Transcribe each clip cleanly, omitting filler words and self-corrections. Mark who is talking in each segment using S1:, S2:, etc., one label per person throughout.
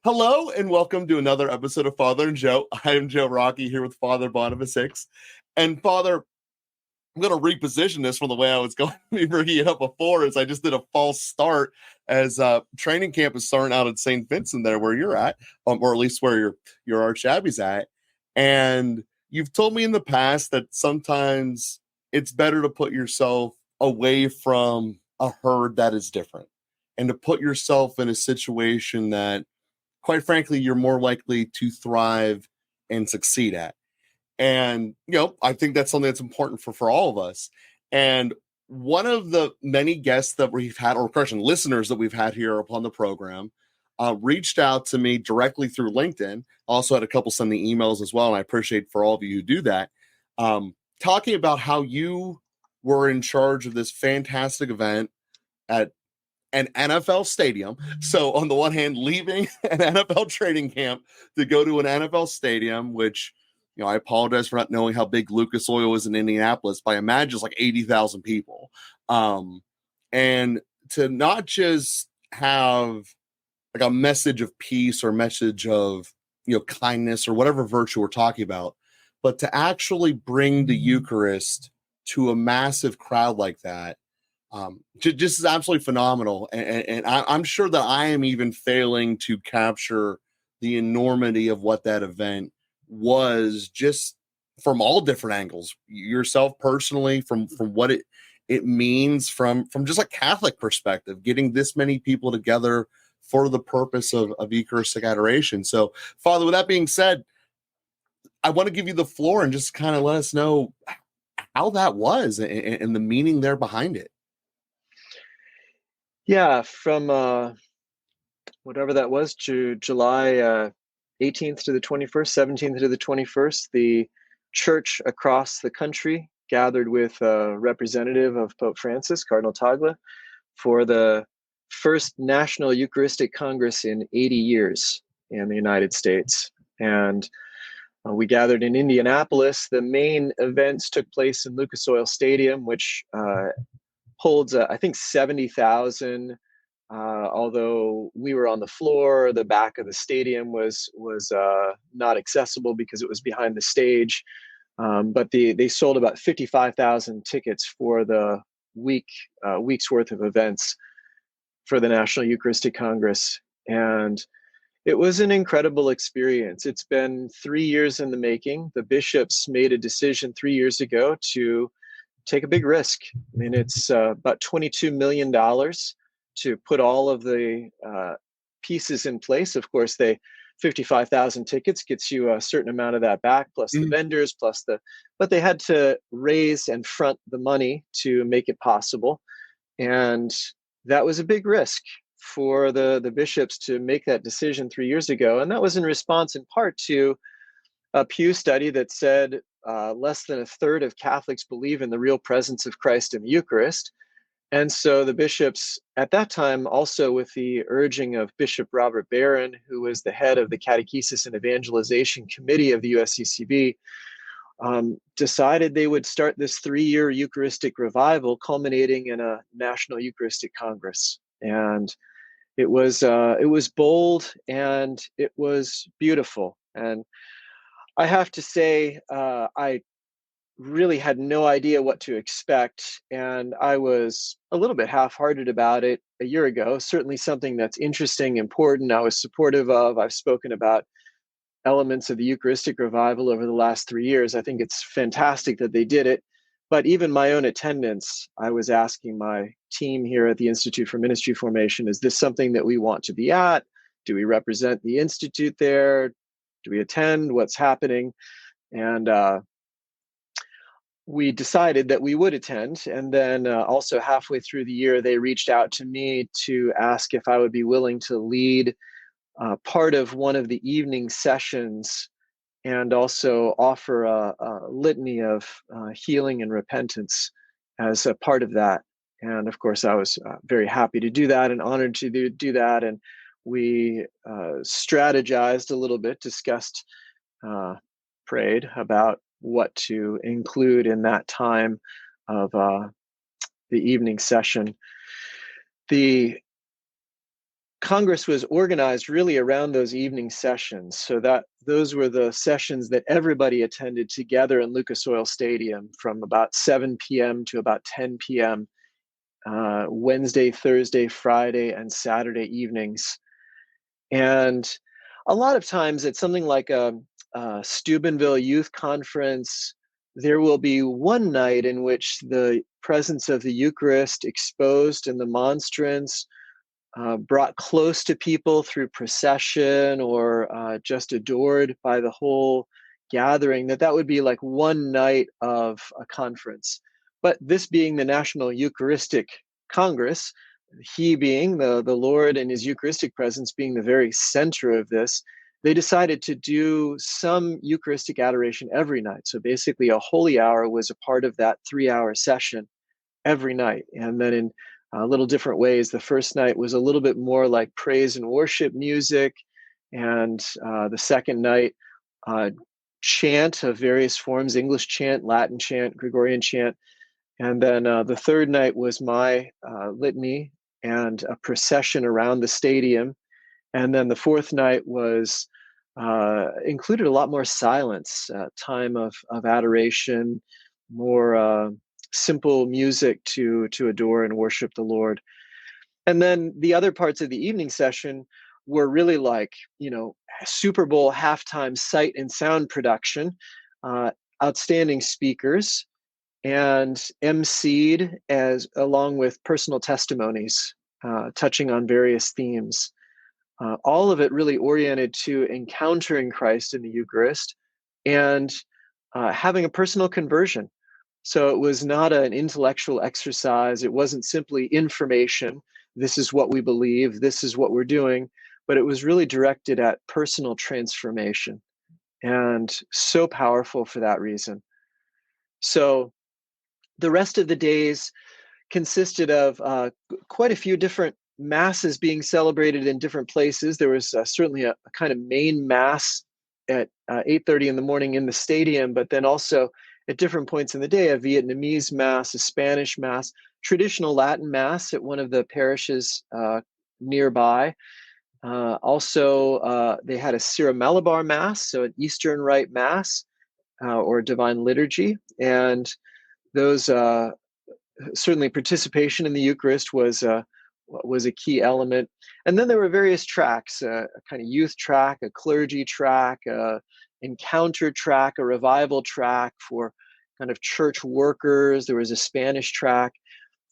S1: Hello and welcome to another episode of Father and Joe. I am Joe Rockey here with Father Boniface Hicks. And Father, I'm going to reposition this from the way I was going to bring it up before, as I just did a false start as training camp is starting out at St. Vincent there where you're at, or at least where your Archbishop's at. And you've told me in the past that sometimes it's better to put yourself away from a herd that is different and to put yourself in a situation that, quite frankly, you're more likely to thrive and succeed at. And, I think that's something that's important for all of us. And one of the many guests that we've had, or correction, listeners that we've had here upon the program, reached out to me directly through LinkedIn. Also had a couple sending emails as well. And I appreciate for all of you who do that. Talking about how you were in charge of this fantastic event at an NFL stadium. So on the one hand, leaving an NFL training camp to go to an NFL stadium, which, I apologize for not knowing how big Lucas Oil is in Indianapolis, but I imagine it's like 80,000 people. And to not just have like a message of peace or message of, kindness or whatever virtue we're talking about, but to actually bring the Eucharist to a massive crowd like that, just is absolutely phenomenal. And I'm sure that I am even failing to capture the enormity of what that event was, just from all different angles, yourself personally, from what it means from just a Catholic perspective, getting this many people together for the purpose of Eucharistic adoration. So, Father, with that being said, I want to give you the floor and just kind of let us know how that was and the meaning there behind it.
S2: Yeah, from whatever that was, to July 18th to the 21st, 17th to the 21st, the church across the country gathered with a representative of Pope Francis, Cardinal Tagle, for the first National Eucharistic Congress in 80 years in the United States. And we gathered in Indianapolis. The main events took place in Lucas Oil Stadium, which holds, I think, 70,000. Although we were on the floor, the back of the stadium was not accessible because it was behind the stage. But they sold about 55,000 tickets for the week's worth of events for the National Eucharistic Congress. And it was an incredible experience. It's been 3 years in the making. The bishops made a decision 3 years ago to take a big risk. I mean, it's about $22 million to put all of the pieces in place. Of course, 55,000 tickets gets you a certain amount of that back, plus the vendors, but they had to raise and front the money to make it possible. And that was a big risk for the bishops to make that decision 3 years ago. And that was in response in part to a Pew study that said less than a third of Catholics believe in the real presence of Christ in the Eucharist. And so the bishops at that time, also with the urging of Bishop Robert Barron, who was the head of the Catechesis and Evangelization Committee of the USCCB, decided they would start this 3-year Eucharistic revival, culminating in a National Eucharistic Congress. And it was bold and it was beautiful. And I have to say, I really had no idea what to expect, and I was a little bit half-hearted about it a year ago. Certainly something that's interesting, important, I was supportive of. I've spoken about elements of the Eucharistic revival over the last 3 years. I think it's fantastic that they did it. But even my own attendance, I was asking my team here at the Institute for Ministry Formation, is this something that we want to be at? Do we represent the Institute there? Do we attend? What's happening? And we decided that we would attend. And then also halfway through the year, they reached out to me to ask if I would be willing to lead part of one of the evening sessions and also offer a litany of healing and repentance as a part of that. And of course, I was very happy to do that and honored to do that. And we strategized a little bit, discussed, prayed about what to include in that time of the evening session. The Congress was organized really around those evening sessions, so that those were the sessions that everybody attended together in Lucas Oil Stadium from about 7 p.m. to about 10 p.m. Wednesday, Thursday, Friday, and Saturday evenings. And a lot of times at something like a Steubenville Youth Conference, there will be one night in which the presence of the Eucharist exposed in the monstrance, brought close to people through procession, or just adored by the whole gathering, that would be like one night of a conference. But this being the National Eucharistic Congress, he being the Lord and his Eucharistic presence being the very center of this, they decided to do some Eucharistic adoration every night. So basically, a holy hour was a part of that 3-hour session every night. And then in little different ways, the first night was a little bit more like praise and worship music. And the second night, chant of various forms, English chant, Latin chant, Gregorian chant. And then the third night was my litany and a procession around the stadium. And then the fourth night was included a lot more silence, time of adoration, more simple music to adore and worship the Lord. And then the other parts of the evening session were really like, Super Bowl halftime sight and sound production, outstanding speakers, and emceed along with personal testimonies, touching on various themes. All of it really oriented to encountering Christ in the Eucharist and having a personal conversion. So it was not an intellectual exercise. It wasn't simply information. This is what we believe. This is what we're doing. But it was really directed at personal transformation, and so powerful for that reason. So the rest of the days consisted of quite a few different masses being celebrated in different places. There was certainly a kind of main mass at 8:30 in the morning in the stadium, but then also at different points in the day, a Vietnamese mass, a Spanish mass, traditional Latin mass at one of the parishes nearby. Also, they had a Syro-Malabar mass, so an Eastern Rite mass or divine liturgy, and those certainly participation in the Eucharist was a key element. And then there were various tracks, a kind of youth track, a clergy track, a encounter track, a revival track for kind of church workers. There was a Spanish track.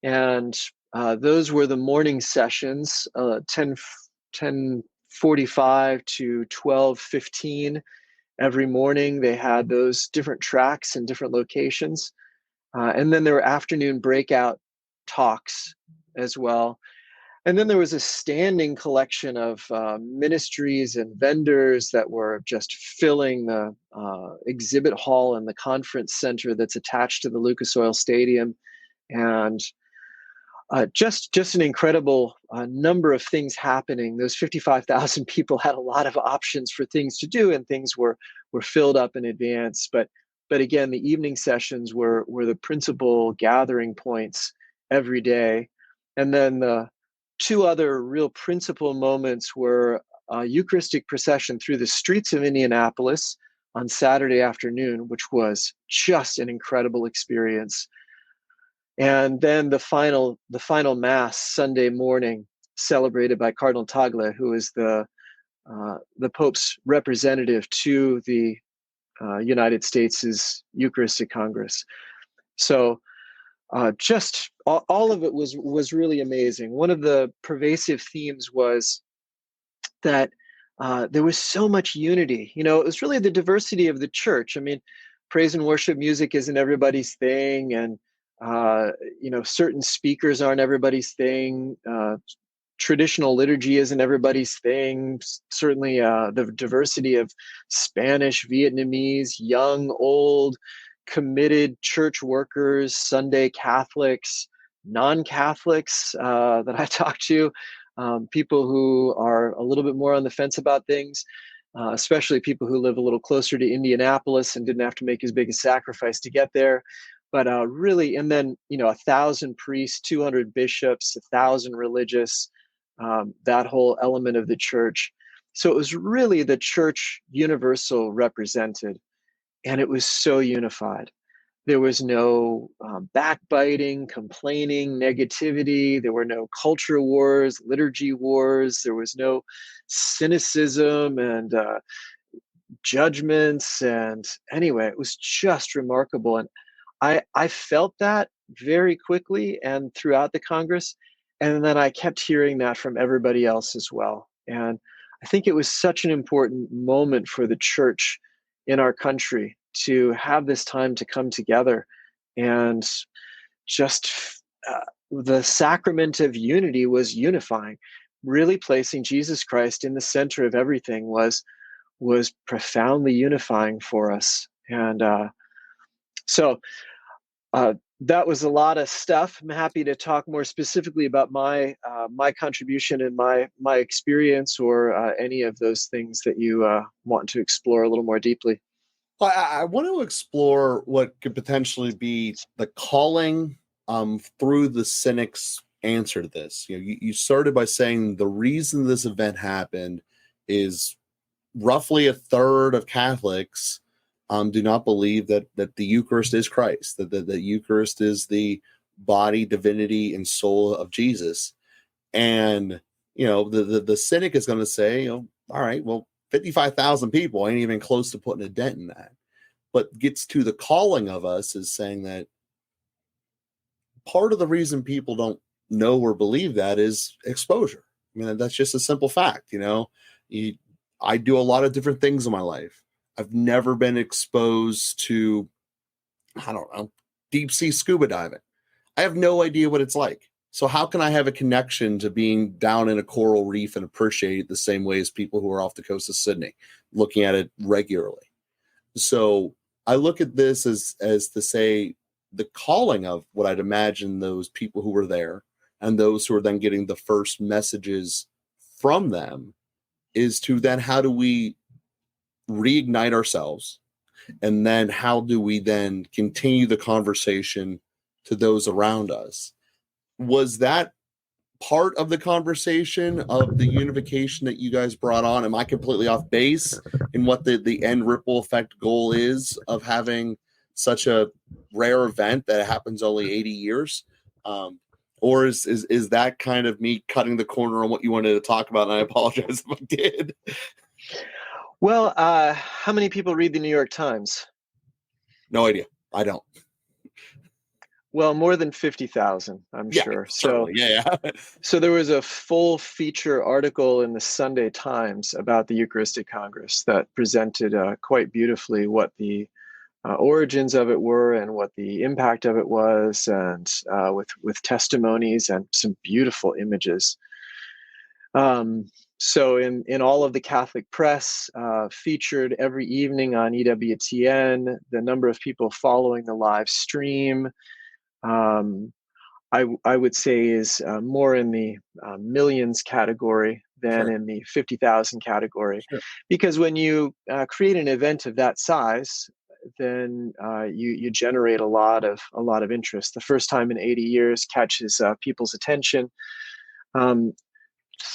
S2: And those were the morning sessions, 10:45 to 12:15 every morning. They had those different tracks in different locations. And then there were afternoon breakout talks as well. And then there was a standing collection of ministries and vendors that were just filling the exhibit hall and the conference center that's attached to the Lucas Oil Stadium. And just an incredible number of things happening. Those 55,000 people had a lot of options for things to do, and things were filled up in advance. But again, the evening sessions were the principal gathering points every day. And then the two other real principal moments were a Eucharistic procession through the streets of Indianapolis on Saturday afternoon, which was just an incredible experience. And then the final Mass Sunday morning, celebrated by Cardinal Tagle, who is the Pope's representative to the United States' Eucharistic Congress. So just all of it was really amazing. One of the pervasive themes was that there was so much unity. It was really the diversity of the church. I mean, praise and worship music isn't everybody's thing, and certain speakers aren't everybody's thing. Traditional liturgy isn't everybody's thing. Certainly the diversity of Spanish, Vietnamese, young, old, committed church workers, Sunday Catholics, non-Catholics that I talk to, people who are a little bit more on the fence about things, especially people who live a little closer to Indianapolis and didn't have to make as big a sacrifice to get there. But really, and then 1,000 priests, 200 bishops, 1,000 religious, that whole element of the church. So it was really the church universal represented, and it was so unified. There was no backbiting, complaining, negativity. There were no culture wars, liturgy wars. There was no cynicism and judgments. And anyway, it was just remarkable. And I felt that very quickly and throughout the Congress. And then I kept hearing that from everybody else as well. And I think it was such an important moment for the church in our country to have this time to come together and just the sacrament of unity was unifying. Really placing Jesus Christ in the center of everything was profoundly unifying for us. And so that was a lot of stuff. I'm happy to talk more specifically about my contribution and my experience, or any of those things that you want to explore a little more deeply.
S1: Well, I want to explore what could potentially be the calling through the cynic's answer to this. You started by saying the reason this event happened is roughly a third of Catholics do not believe that the Eucharist is Christ, that the Eucharist is the body, divinity, and soul of Jesus. And the cynic is going to say, all right, well, 55,000 people ain't even close to putting a dent in that. But gets to the calling of us is saying that part of the reason people don't know or believe that is exposure. I mean, that's just a simple fact. I do a lot of different things in my life. I've never been exposed to, I don't know, deep sea scuba diving. I have no idea what it's like. So how can I have a connection to being down in a coral reef and appreciate it the same way as people who are off the coast of Sydney, looking at it regularly? So I look at this as to say the calling of what I'd imagine those people who were there and those who are then getting the first messages from them is to then how do we reignite ourselves? And then how do we then continue the conversation to those around us? Was that part of the conversation of the unification that you guys brought on? Am I completely off base in what the end ripple effect goal is of having such a rare event that happens only 80 years? Or is that kind of me cutting the corner on what you wanted to talk about? And I apologize if I did.
S2: Well, how many people read the New York Times?
S1: No idea. I don't.
S2: Well, more than 50,000, I'm sure. So,
S1: yeah.
S2: So there was a full feature article in the Sunday Times about the Eucharistic Congress that presented quite beautifully what the origins of it were and what the impact of it was, and with testimonies and some beautiful images. So in all of the Catholic press, featured every evening on EWTN, the number of people following the live stream, I would say is more in the millions category than in the 50,000 category.
S1: Sure.
S2: Because when you create an event of that size, then you generate a lot of interest. The first time in 80 years catches people's attention.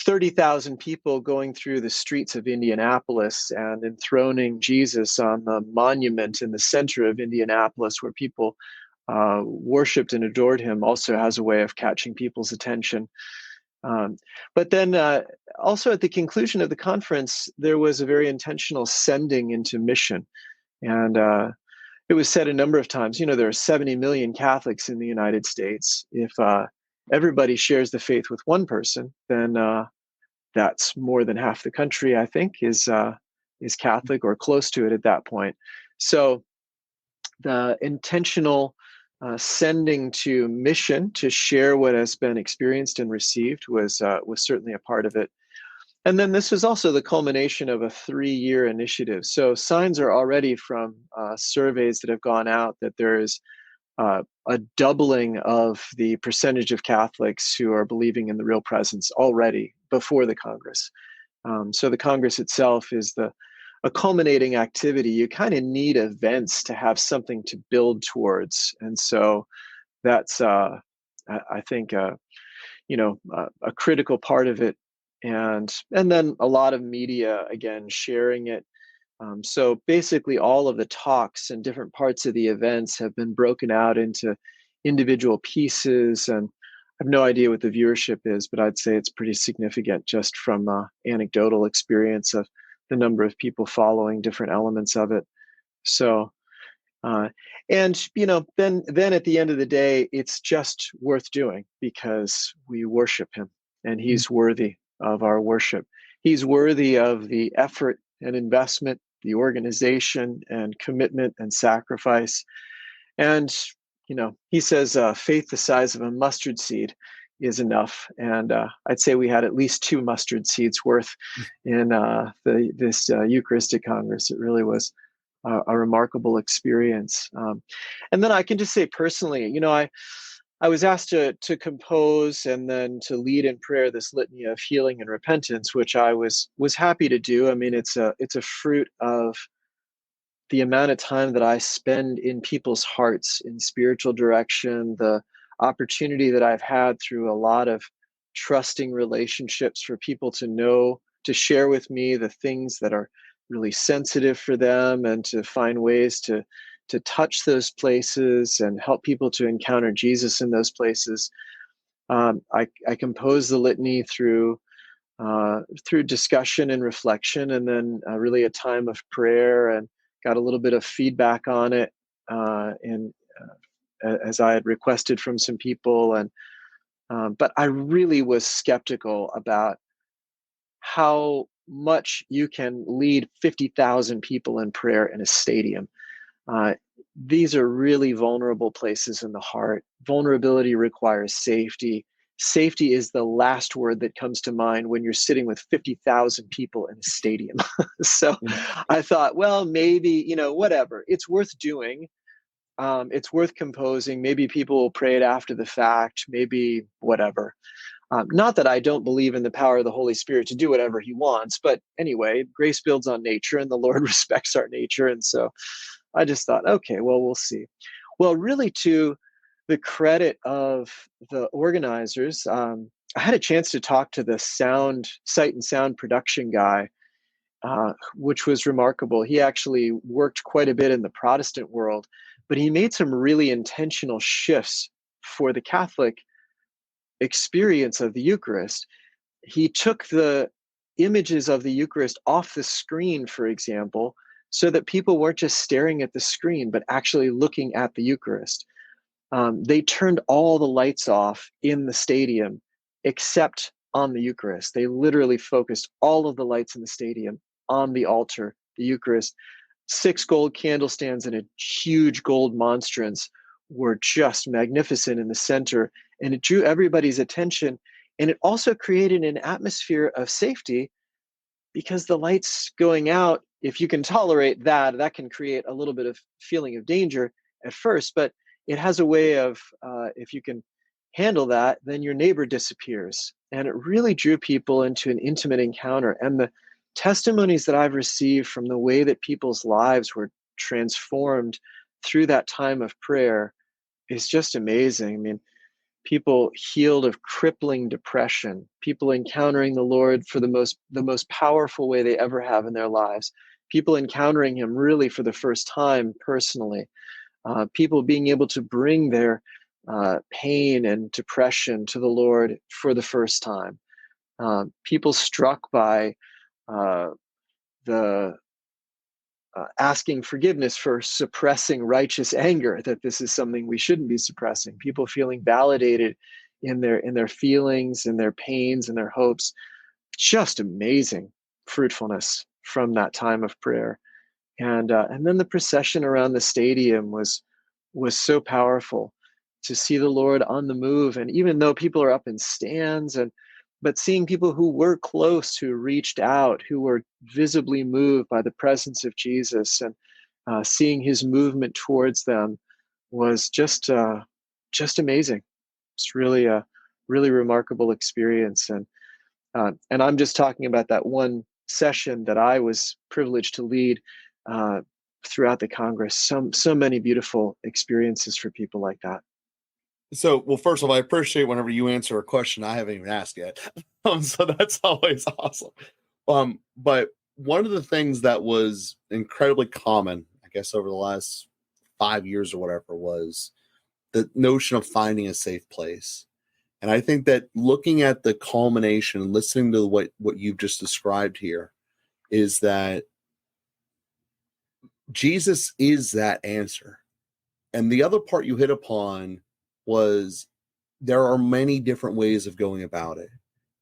S2: 30,000 people going through the streets of Indianapolis and enthroning Jesus on the monument in the center of Indianapolis where people worshipped and adored him also has a way of catching people's attention. But then also at the conclusion of the conference, there was a very intentional sending into mission. And it was said a number of times, there are 70 million Catholics in the United States. If everybody shares the faith with one person, then that's more than half the country, I think, is Catholic or close to it at that point. So the intentional sending to mission to share what has been experienced and received was certainly a part of it. And then this was also the culmination of a 3-year initiative. So signs are already from surveys that have gone out that there is a doubling of the percentage of Catholics who are believing in the real presence already before the Congress. So the Congress itself is a culminating activity. You kind of need events to have something to build towards. And so that's, I think, a critical part of it. And then a lot of media, again, sharing it. So basically all of the talks and different parts of the events have been broken out into individual pieces. And I have no idea what the viewership is, but I'd say it's pretty significant just from anecdotal experience of the number of people following different elements of it. So, and then at the end of the day, it's just worth doing because we worship him and he's worthy of our worship. He's worthy of the effort and investment, the organization and commitment and sacrifice. And, he says faith the size of a mustard seed is enough. And I'd say we had at least 2 mustard seeds worth in this Eucharistic Congress. It really was a remarkable experience. And then I can just say personally, I was asked to compose and then to lead in prayer this litany of healing and repentance, which I was happy to do. I mean, it's a fruit of the amount of time that I spend in people's hearts in spiritual direction, the opportunity that I've had through a lot of trusting relationships for people to know, to share with me the things that are really sensitive for them, and to find ways to touch those places and help people to encounter Jesus in those places. I compose the litany through discussion and reflection, and then really a time of prayer, and got a little bit of feedback on it, and as I had requested from some people. And but I really was skeptical about how much you can lead 50,000 people in prayer in a stadium. These are really vulnerable places in the heart. Vulnerability requires safety. Safety is the last word that comes to mind when you're sitting with 50,000 people in a stadium. So I thought, well, maybe, whatever. It's worth doing. It's worth composing. Maybe people will pray it after the fact, maybe whatever. Not that I don't believe in the power of the Holy Spirit to do whatever he wants, but anyway, grace builds on nature and the Lord respects our nature. And so I just thought, okay, well, we'll see. Well, really, to the credit of the organizers, I had a chance to talk to the sight and sound production guy, which was remarkable. He actually worked quite a bit in the Protestant world, but he made some really intentional shifts for the Catholic experience of the Eucharist. He took the images of the Eucharist off the screen, for example, so that people weren't just staring at the screen, but actually looking at the Eucharist. They turned all the lights off in the stadium except on the Eucharist. They literally focused all of the lights in the stadium on the altar, the Eucharist. 6 gold candlestands and a huge gold monstrance were just magnificent in the center, and it drew everybody's attention. And it also created an atmosphere of safety, because the lights going out, if you can tolerate that, that can create a little bit of feeling of danger at first, but it has a way of, if you can handle that, then your neighbor disappears. And it really drew people into an intimate encounter. And the testimonies that I've received from the way that people's lives were transformed through that time of prayer is just amazing. I mean, people healed of crippling depression, people encountering the Lord for the most powerful way they ever have in their lives, people encountering him really for the first time personally, people being able to bring their pain and depression to the Lord for the first time, people struck by the asking forgiveness for suppressing righteous anger, that this is something we shouldn't be suppressing, people feeling validated in their feelings and their pains and their hopes. Just amazing fruitfulness from that time of prayer. And then the procession around the stadium was so powerful, to see the Lord on the move. And even though people are up in stands, but seeing people who were close, who reached out, who were visibly moved by the presence of Jesus, and seeing his movement towards them was just amazing. It's really a really remarkable experience. And I'm just talking about that one session that I was privileged to lead throughout the Congress. So many beautiful experiences for people like that.
S1: So, well, first of all, I appreciate whenever you answer a question I haven't even asked yet. So that's always awesome. But one of the things that was incredibly common, I guess, over the last 5 years or whatever, was the notion of finding a safe place. And I think that looking at the culmination, listening to what you've just described here, is that Jesus is that answer. And the other part you hit upon was there are many different ways of going about it.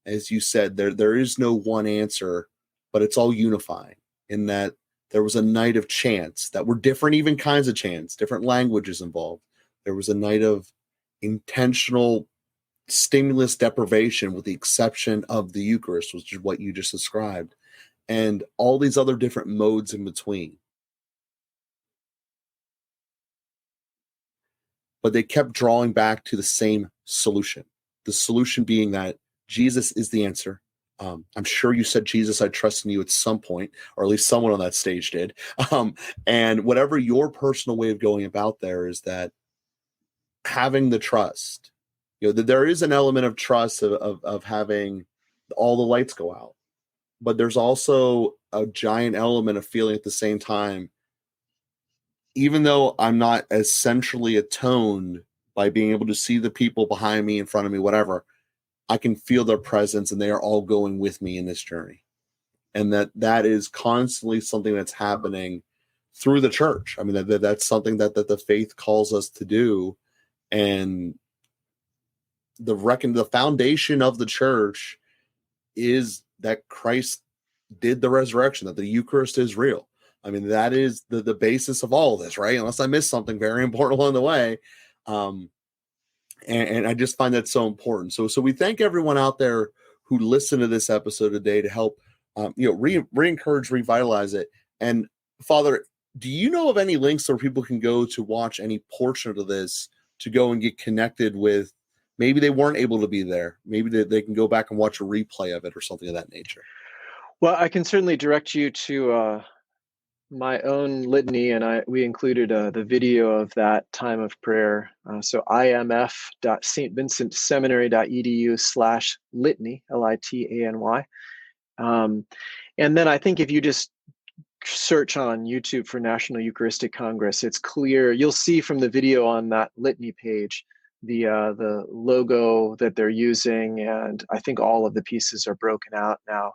S1: As you said, there is no one answer, but it's all unifying in that there was a night of chants that were different, even kinds of chants, different languages involved. There was a night of intentional stimulus deprivation, with the exception of the Eucharist, which is what you just described, and all these other different modes in between. But they kept drawing back to the same solution. The solution being that Jesus is the answer. I'm sure you said, Jesus, I trust in you at some point, or at least someone on that stage did. And whatever your personal way of going about there is that having the trust, that there is an element of trust of having all the lights go out. But there's also a giant element of feeling at the same time, even though I'm not as centrally atoned by being able to see the people behind me, in front of me, whatever, I can feel their presence and they are all going with me in this journey. And that is constantly something that's happening through the church. I mean, that's something that the faith calls us to do. And the foundation of the church is that Christ did the resurrection, that the Eucharist is real. I mean, that is the basis of all of this, right? Unless I missed something very important along the way. And I just find that so important. So we thank everyone out there who listened to this episode today to help, re-encourage, revitalize it. And Father, do you know of any links where people can go to watch any portion of this, to go and get connected with? Maybe they weren't able to be there. Maybe they can go back and watch a replay of it or something of that nature.
S2: Well, I can certainly direct you to my own litany, and we included the video of that time of prayer. So imf.stvincentseminary.edu/litany, LITANY. And then I think if you just search on YouTube for National Eucharistic Congress, it's clear. You'll see from the video on that litany page the logo that they're using, and I think all of the pieces are broken out now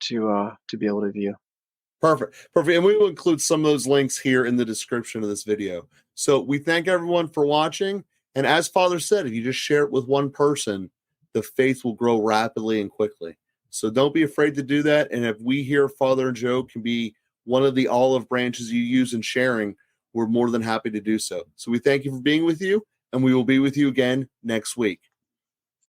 S2: to be able to view.
S1: Perfect. And we will include some of those links here in the description of this video. So we thank everyone for watching. And as Father said, if you just share it with one person, the faith will grow rapidly and quickly. So don't be afraid to do that. And if we here, Father and Joe, can be one of the olive branches you use in sharing, we're more than happy to do so. So we thank you for being with you, and we will be with you again next week.